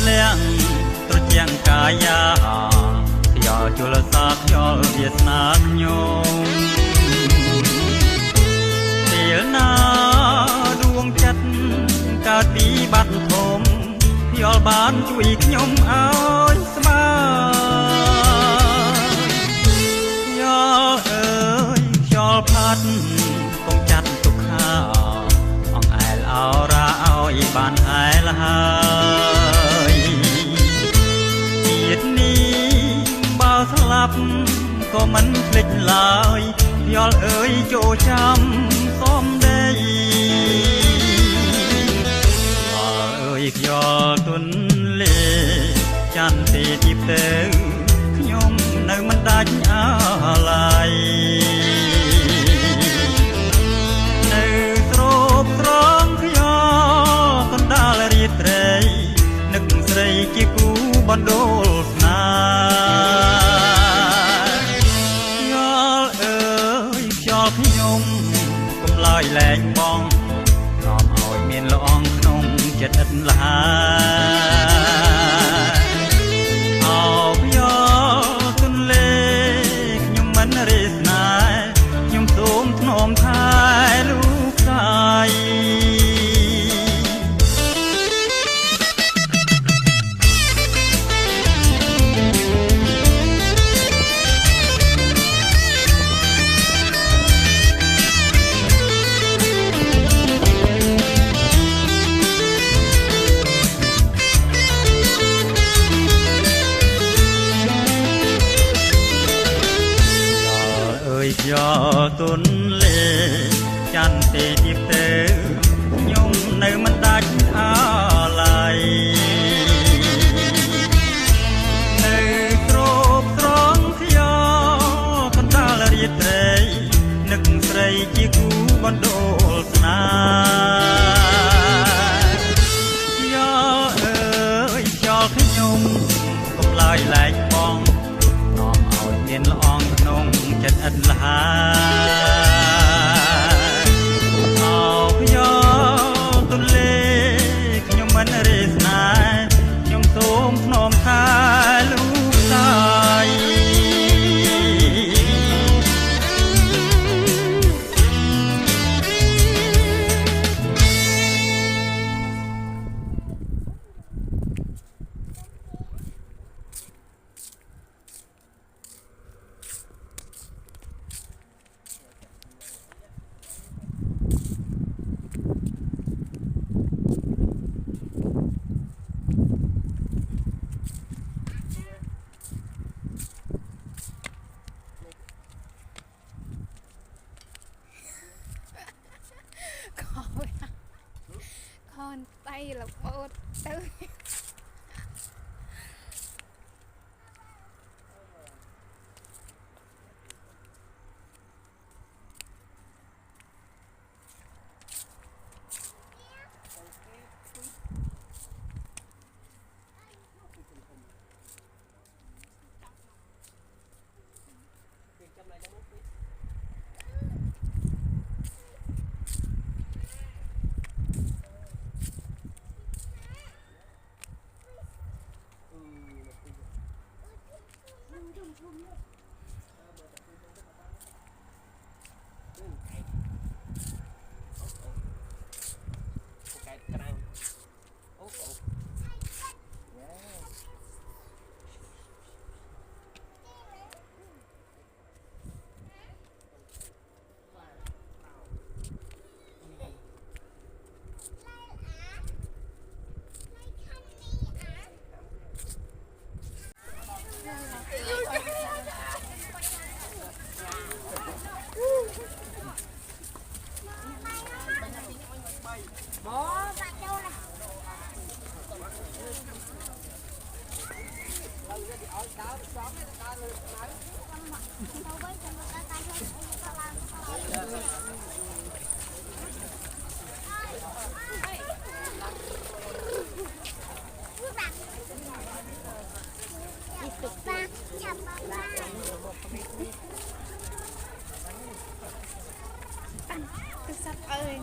លាំងត្រជាំងកាយាខ្យល់ជលសាខ្យល់វាសនាខ្ញុំពេលណាដួងចិត្តកើតពីបាត់ធំខ្យល់បានជួយខ្ញុំឲ្យស្បើយខ្យល់អើយខ្យល់ផាត់កុំចាត់ទុកខាអង្អែលអោរ៉ាឲ្យបានហែលហើយជាតិនេះបើស្លាប់ក៏មិនភ្លេចឡើយខ្យល់អើយចូលចាំសុំដីខ្យល់ទុនលេច័ន្ទទេទីផ្ទៅខ្ញុំនៅមិនដាច់អាឡ័យនៅស្រោបស្រង់ខ្យល់កណ្ដាលរាត្រីនឹកស្រីជាគូបណ្ដូលស្នេហ៍ខ្យល់អើយខ្យល់ខ្ញុំកុំឡើយលែងបងនាំឲ្យមានល្អងក្នុងចិត្តឥតលហាអោខ្យល់ទុនលេខ្ញុំមិនរេស្នេហ៍ខ្ញុំសូមធ្នមថែលោកស្រីខ្យល់ទុនលេច័ន្ទទេទីផ្ទៅខ្ញុំនៅមិនដាច់អាឡ័យនៅទ្រពត្រង់ខ្យល់កណ្ដាលរាត្រីនឹកស្រីជាគូបណ្ដូលស្នេហ៍ខ្យល់អើយខ្យល់ខ្ញុំកុំឡើយលែងបងនាំឲ្យមានល្អងក្នុងចិត្តឥតលហាអោខ្យល់ទុនលេខ្ញុំមិនរេស្នេហ៍ខ្ញុំសូមធ្នមថែលោកស្រីខនតៃលបោតទៅSắp ơi,